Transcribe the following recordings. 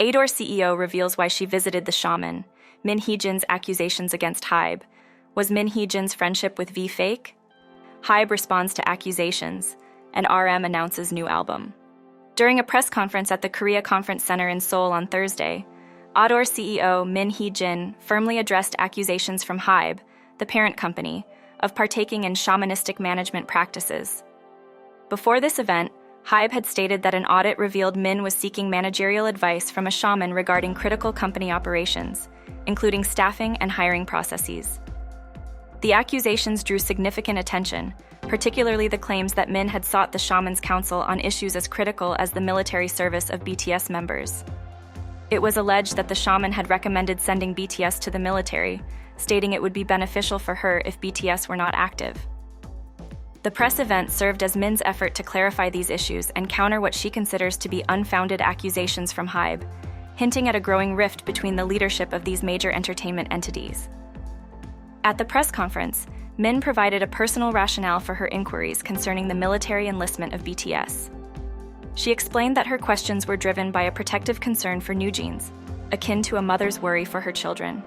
Ador CEO reveals why she visited the shaman. Min Hee Jin's accusations against HYBE. Was Min Hee Jin's friendship with V fake? HYBE responds to accusations, and RM announces new album. During a press conference at the Korea Conference Center in Seoul on Thursday, Ador CEO Min Hee Jin firmly addressed accusations from HYBE, the parent company, of partaking in shamanistic management practices. Before this event, HYBE had stated that an audit revealed Min was seeking managerial advice from a shaman regarding critical company operations, including staffing and hiring processes. The accusations drew significant attention, particularly the claims that Min had sought the shaman's counsel on issues as critical as the military service of BTS members. It was alleged that the shaman had recommended sending BTS to the military, stating it would be beneficial for her if BTS were not active. The press event served as Min's effort to clarify these issues and counter what she considers to be unfounded accusations from HYBE, hinting at a growing rift between the leadership of these major entertainment entities. At the press conference, Min provided a personal rationale for her inquiries concerning the military enlistment of BTS. She explained that her questions were driven by a protective concern for NewJeans, akin to a mother's worry for her children.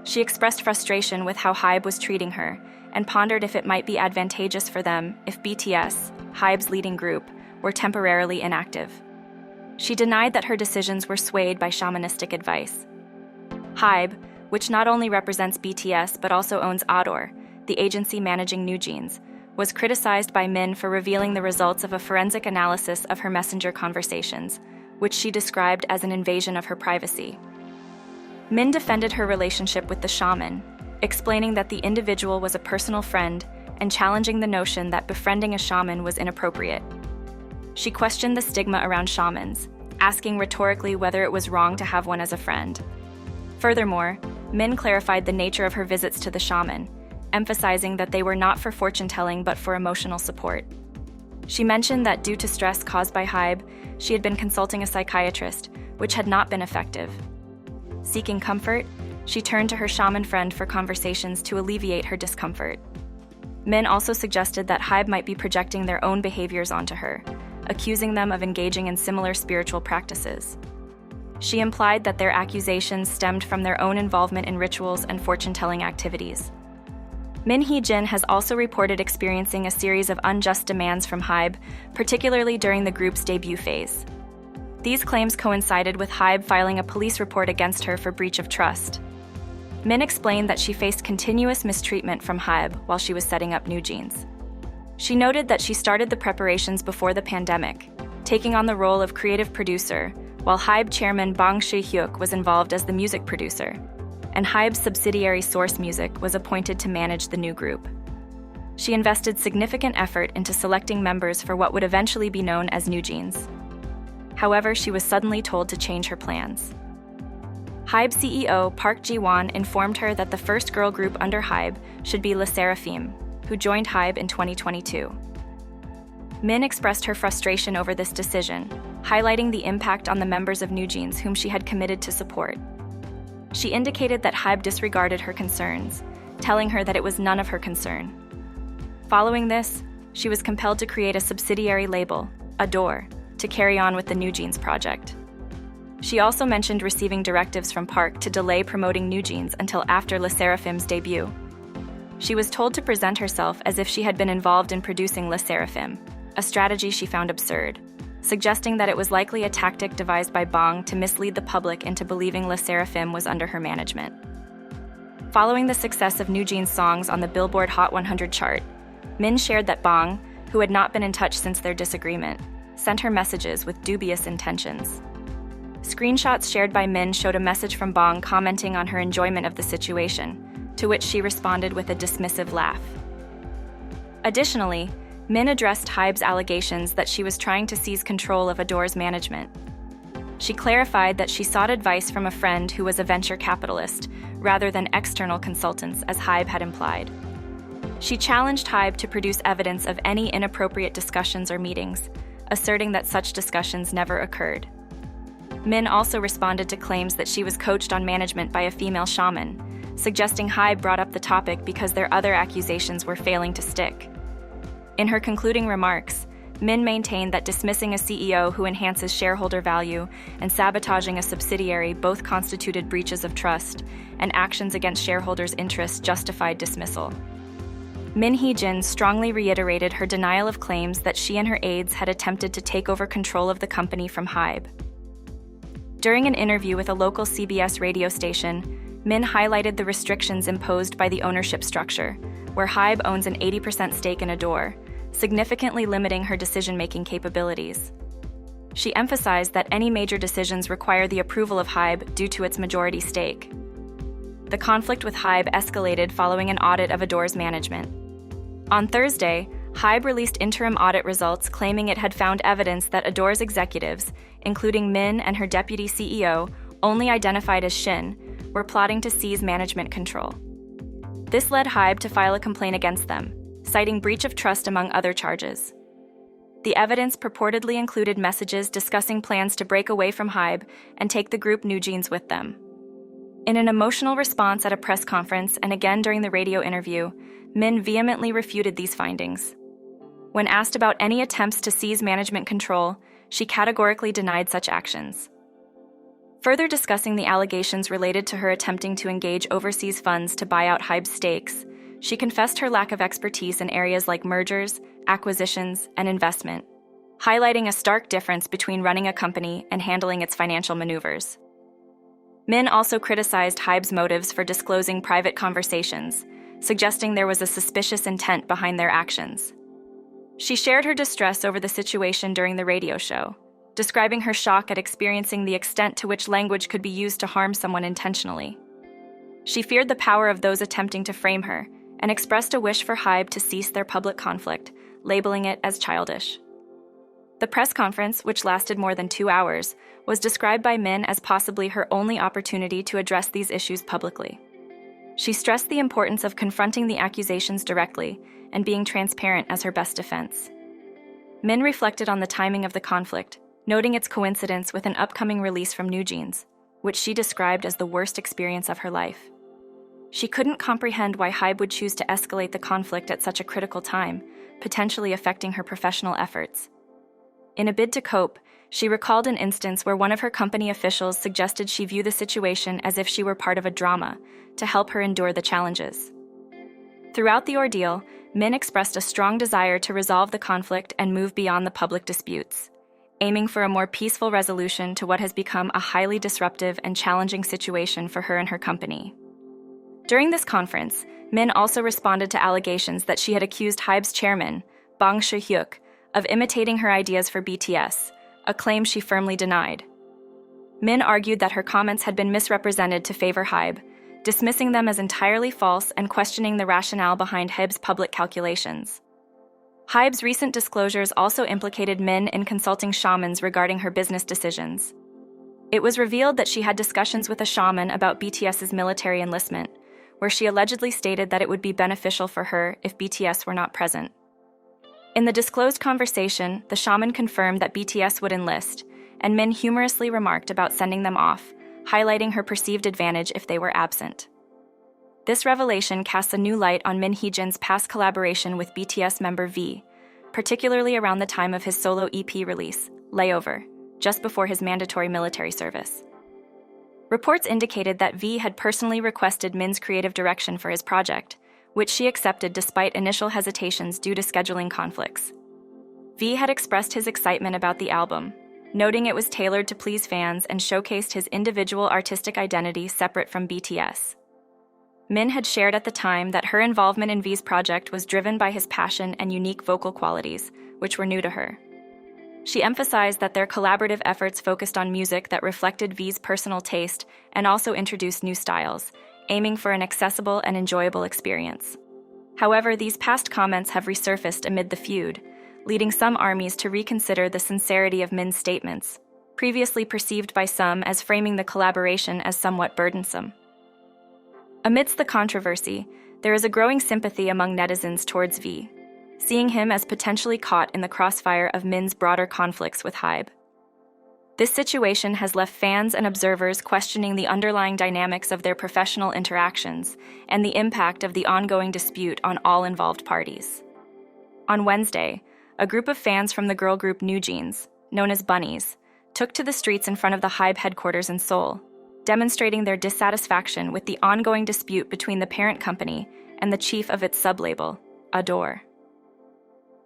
She expressed frustration with how HYBE was treating her and pondered if it might be advantageous for them if BTS, HYBE's leading group, were temporarily inactive. She denied that her decisions were swayed by shamanistic advice. HYBE, which not only represents BTS but also owns Ador, the agency managing NewJeans, was criticized by Min for revealing the results of a forensic analysis of her messenger conversations, which she described as an invasion of her privacy. Min defended her relationship with the shaman, explaining that the individual was a personal friend and challenging the notion that befriending a shaman was inappropriate. She questioned the stigma around shamans, asking rhetorically whether it was wrong to have one as a friend. Furthermore, Min clarified the nature of her visits to the shaman, emphasizing that they were not for fortune-telling but for emotional support. She mentioned that due to stress caused by HYBE, she had been consulting a psychiatrist, which had not been effective. Seeking comfort, she turned to her shaman friend for conversations to alleviate her discomfort. Min also suggested that HYBE might be projecting their own behaviors onto her, accusing them of engaging in similar spiritual practices. She implied that their accusations stemmed from their own involvement in rituals and fortune-telling activities. Min Hee Jin has also reported experiencing a series of unjust demands from HYBE, particularly during the group's debut phase. These claims coincided with HYBE filing a police report against her for breach of trust. Min explained that she faced continuous mistreatment from HYBE while she was setting up NewJeans. She noted that she started the preparations before the pandemic, taking on the role of creative producer, while HYBE chairman Bang Si-hyuk was involved as the music producer, and HYBE's subsidiary Source Music was appointed to manage the new group. She invested significant effort into selecting members for what would eventually be known as NewJeans. However, she was suddenly told to change her plans. HYBE CEO Park Ji-won informed her that the first girl group under HYBE should be Le Sserafim, who joined HYBE in 2022. Min expressed her frustration over this decision, highlighting the impact on the members of NewJeans whom she had committed to support. She indicated that HYBE disregarded her concerns, telling her that it was none of her concern. Following this, she was compelled to create a subsidiary label, Ador, to carry on with the NewJeans project. She also mentioned receiving directives from Park to delay promoting NewJeans until after Le Sserafim's debut. She was told to present herself as if she had been involved in producing Le Sserafim, a strategy she found absurd, suggesting that it was likely a tactic devised by Bang to mislead the public into believing Le Sserafim was under her management. Following the success of NewJeans' songs on the Billboard Hot 100 chart, Min shared that Bang, who had not been in touch since their disagreement, sent her messages with dubious intentions. Screenshots shared by Min showed a message from Bang commenting on her enjoyment of the situation, to which she responded with a dismissive laugh. Additionally, Min addressed HYBE's allegations that she was trying to seize control of Ador's management. She clarified that she sought advice from a friend who was a venture capitalist, rather than external consultants as HYBE had implied. She challenged HYBE to produce evidence of any inappropriate discussions or meetings, asserting that such discussions never occurred. Min also responded to claims that she was coached on management by a female shaman, suggesting HYBE brought up the topic because their other accusations were failing to stick. In her concluding remarks, Min maintained that dismissing a CEO who enhances shareholder value and sabotaging a subsidiary both constituted breaches of trust, and actions against shareholders' interests justified dismissal. Min Hee Jin strongly reiterated her denial of claims that she and her aides had attempted to take over control of the company from HYBE. During an interview with a local CBS radio station, Min highlighted the restrictions imposed by the ownership structure, where HYBE owns an 80% stake in Ador, significantly limiting her decision-making capabilities. She emphasized that any major decisions require the approval of HYBE due to its majority stake. The conflict with HYBE escalated following an audit of Ador's management. On Thursday, HYBE released interim audit results claiming it had found evidence that Ador's executives, including Min and her deputy CEO, only identified as Shin, were plotting to seize management control. This led HYBE to file a complaint against them, citing breach of trust among other charges. The evidence purportedly included messages discussing plans to break away from HYBE and take the group NewJeans with them. In an emotional response at a press conference and again during the radio interview, Min vehemently refuted these findings. When asked about any attempts to seize management control, she categorically denied such actions. Further discussing the allegations related to her attempting to engage overseas funds to buy out HYBE's stakes, she confessed her lack of expertise in areas like mergers, acquisitions, and investment, highlighting a stark difference between running a company and handling its financial maneuvers. Min also criticized HYBE's motives for disclosing private conversations, suggesting there was a suspicious intent behind their actions. She shared her distress over the situation during the radio show, describing her shock at experiencing the extent to which language could be used to harm someone intentionally. She feared the power of those attempting to frame her and expressed a wish for HYBE to cease their public conflict, labeling it as childish. The press conference, which lasted more than 2 hours, was described by Min as possibly her only opportunity to address these issues publicly. She stressed the importance of confronting the accusations directly and being transparent as her best defense. Min reflected on the timing of the conflict, noting its coincidence with an upcoming release from NewJeans, which she described as the worst experience of her life. She couldn't comprehend why HYBE would choose to escalate the conflict at such a critical time, potentially affecting her professional efforts. In a bid to cope, she recalled an instance where one of her company officials suggested she view the situation as if she were part of a drama, to help her endure the challenges. Throughout the ordeal, Min expressed a strong desire to resolve the conflict and move beyond the public disputes, aiming for a more peaceful resolution to what has become a highly disruptive and challenging situation for her and her company. During this conference, Min also responded to allegations that she had accused HYBE's chairman, Bang Se-hyuk, of imitating her ideas for BTS, a claim she firmly denied. Min argued that her comments had been misrepresented to favor HYBE, dismissing them as entirely false and questioning the rationale behind HYBE's public calculations. HYBE's recent disclosures also implicated Min in consulting shamans regarding her business decisions. It was revealed that she had discussions with a shaman about BTS's military enlistment, where she allegedly stated that it would be beneficial for her if BTS were not present. In the disclosed conversation, the shaman confirmed that BTS would enlist, and Min humorously remarked about sending them off, highlighting her perceived advantage if they were absent. This revelation casts a new light on Min Hee Jin's past collaboration with BTS member V, particularly around the time of his solo EP release, Layover, just before his mandatory military service. Reports indicated that V had personally requested Min's creative direction for his project, which she accepted despite initial hesitations due to scheduling conflicts. V had expressed his excitement about the album, noting it was tailored to please fans and showcased his individual artistic identity separate from BTS. Min had shared at the time that her involvement in V's project was driven by his passion and unique vocal qualities, which were new to her. She emphasized that their collaborative efforts focused on music that reflected V's personal taste and also introduced new styles, aiming for an accessible and enjoyable experience. However, these past comments have resurfaced amid the feud, leading some armies to reconsider the sincerity of Min's statements, previously perceived by some as framing the collaboration as somewhat burdensome. Amidst the controversy, there is a growing sympathy among netizens towards V, seeing him as potentially caught in the crossfire of Min's broader conflicts with HYBE. This situation has left fans and observers questioning the underlying dynamics of their professional interactions and the impact of the ongoing dispute on all involved parties. On Wednesday, a group of fans from the girl group NewJeans, known as Bunnies, took to the streets in front of the HYBE headquarters in Seoul, demonstrating their dissatisfaction with the ongoing dispute between the parent company and the chief of its sub-label, Ador.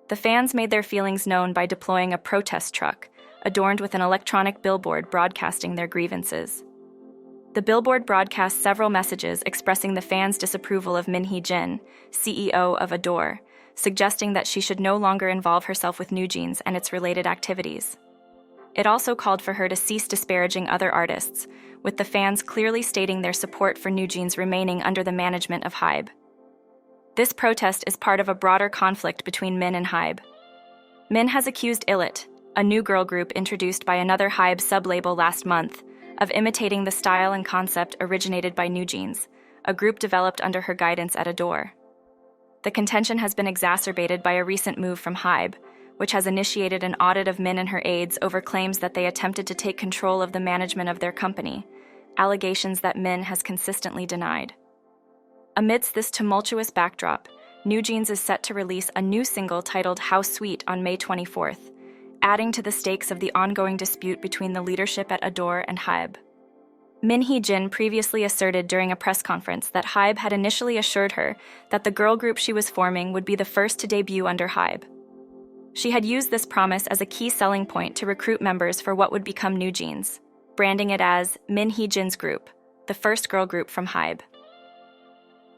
The fans made their feelings known by deploying a protest truck, adorned with an electronic billboard broadcasting their grievances. The billboard broadcast several messages expressing the fans' disapproval of Min Hee Jin, CEO of Ador, suggesting that she should no longer involve herself with NewJeans and its related activities. It also called for her to cease disparaging other artists, with the fans clearly stating their support for NewJeans remaining under the management of HYBE. This protest is part of a broader conflict between Min and HYBE. Min has accused ILIT, a new girl group introduced by another HYBE sub-label last month, of imitating the style and concept originated by NewJeans, a group developed under her guidance at Ador. The contention has been exacerbated by a recent move from HYBE, which has initiated an audit of Min and her aides over claims that they attempted to take control of the management of their company, allegations that Min has consistently denied. Amidst this tumultuous backdrop, NewJeans is set to release a new single titled How Sweet on May 24th, adding to the stakes of the ongoing dispute between the leadership at Ador and HYBE. Min Hee Jin previously asserted during a press conference that HYBE had initially assured her that the girl group she was forming would be the first to debut under HYBE. She had used this promise as a key selling point to recruit members for what would become NewJeans, branding it as Min Hee Jin's group, the first girl group from HYBE.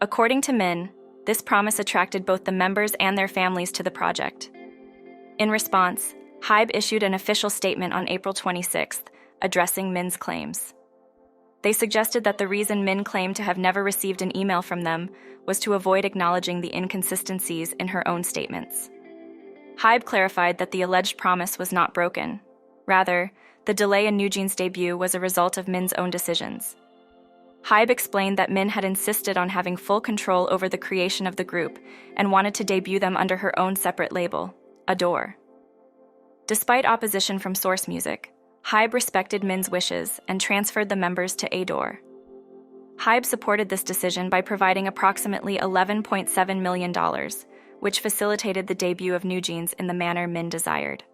According to Min, this promise attracted both the members and their families to the project. In response, HYBE issued an official statement on April 26th, addressing Min's claims. They suggested that the reason Min claimed to have never received an email from them was to avoid acknowledging the inconsistencies in her own statements. HYBE clarified that the alleged promise was not broken. Rather, the delay in NewJeans' debut was a result of Min's own decisions. HYBE explained that Min had insisted on having full control over the creation of the group and wanted to debut them under her own separate label, Ador. Despite opposition from Source Music, HYBE respected Min's wishes and transferred the members to Ador. HYBE supported this decision by providing approximately $11.7 million, which facilitated the debut of NewJeans in the manner Min desired.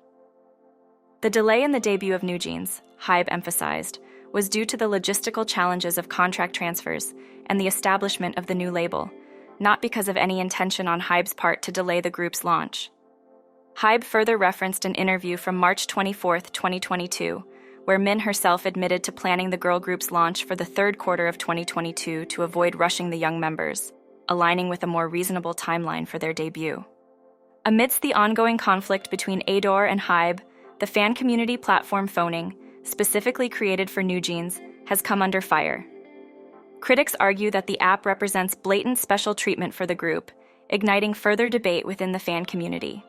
The delay in the debut of NewJeans, HYBE emphasized, was due to the logistical challenges of contract transfers and the establishment of the new label, not because of any intention on HYBE's part to delay the group's launch. HYBE further referenced an interview from March 24, 2022, where Min herself admitted to planning the girl group's launch for the third quarter of 2022 to avoid rushing the young members, aligning with a more reasonable timeline for their debut. Amidst the ongoing conflict between Ador and HYBE, the fan community platform Phoning, specifically created for NewJeans, has come under fire. Critics argue that the app represents blatant special treatment for the group, igniting further debate within the fan community.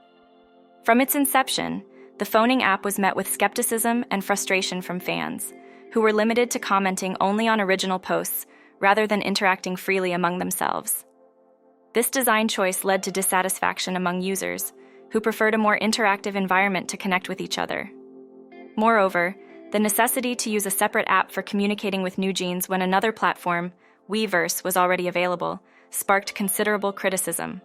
From its inception, the Phoning app was met with skepticism and frustration from fans, who were limited to commenting only on original posts rather than interacting freely among themselves. This design choice led to dissatisfaction among users, who preferred a more interactive environment to connect with each other. Moreover, the necessity to use a separate app for communicating with NewJeans when another platform, Weverse, was already available, sparked considerable criticism.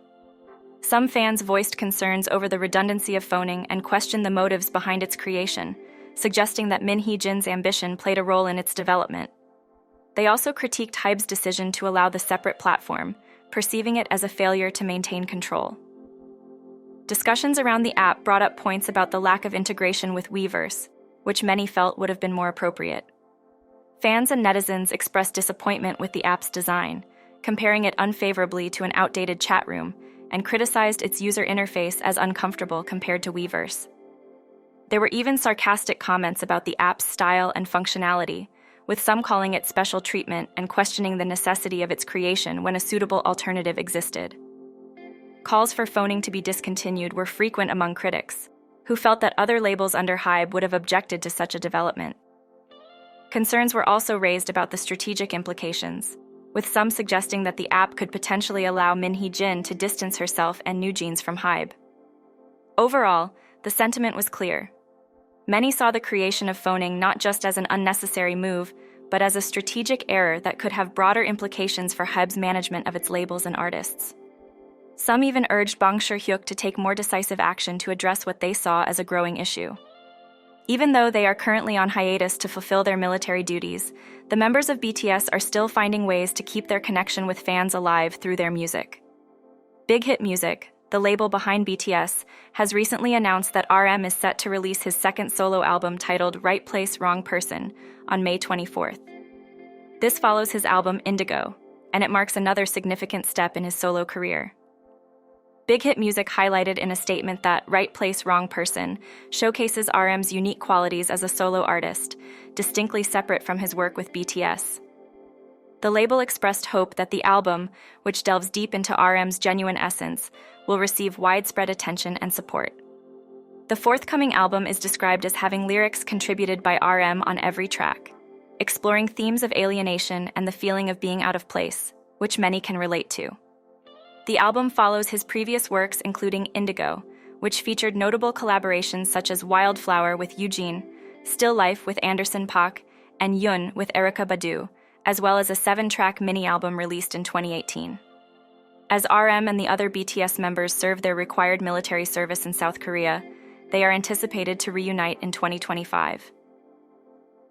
Some fans voiced concerns over the redundancy of Phoning and questioned the motives behind its creation, suggesting that Min Hee Jin's ambition played a role in its development. They also critiqued HYBE's decision to allow the separate platform, perceiving it as a failure to maintain control. Discussions around the app brought up points about the lack of integration with Weverse, which many felt would have been more appropriate. Fans and netizens expressed disappointment with the app's design, comparing it unfavorably to an outdated chat room, and criticized its user interface as uncomfortable compared to Weverse. There were even sarcastic comments about the app's style and functionality, with some calling it special treatment and questioning the necessity of its creation when a suitable alternative existed. Calls for Phoning to be discontinued were frequent among critics, who felt that other labels under HYBE would have objected to such a development. Concerns were also raised about the strategic implications, with some suggesting that the app could potentially allow Min Hee Jin to distance herself and NewJeans from HYBE. Overall, the sentiment was clear. Many saw the creation of Phoning not just as an unnecessary move, but as a strategic error that could have broader implications for HYBE's management of its labels and artists. Some even urged Bang Hyuk to take more decisive action to address what they saw as a growing issue. Even though they are currently on hiatus to fulfill their military duties, the members of BTS are still finding ways to keep their connection with fans alive through their music. Big Hit Music, the label behind BTS, has recently announced that RM is set to release his second solo album titled Right Place, Wrong Person on May 24th. This follows his album Indigo, and it marks another significant step in his solo career. Big Hit Music highlighted in a statement that Right Place, Wrong Person showcases RM's unique qualities as a solo artist, distinctly separate from his work with BTS. The label expressed hope that the album, which delves deep into RM's genuine essence, will receive widespread attention and support. The forthcoming album is described as having lyrics contributed by RM on every track, exploring themes of alienation and the feeling of being out of place, which many can relate to. The album follows his previous works including Indigo, which featured notable collaborations such as Wildflower with Jin, Still Life with Anderson .Paak, and Yun with Erykah Badu, as well as a 7-track mini-album released in 2018. As RM and the other BTS members serve their required military service in South Korea, they are anticipated to reunite in 2025.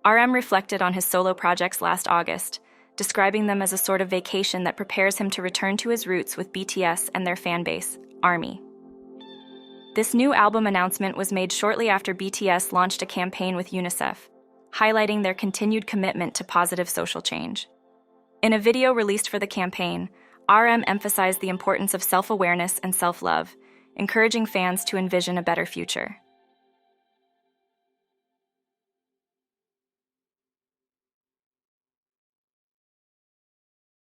RM reflected on his solo projects last August, describing them as a sort of vacation that prepares him to return to his roots with BTS and their fanbase, ARMY. This new album announcement was made shortly after BTS launched a campaign with UNICEF, highlighting their continued commitment to positive social change. In a video released for the campaign, RM emphasized the importance of self-awareness and self-love, encouraging fans to envision a better future.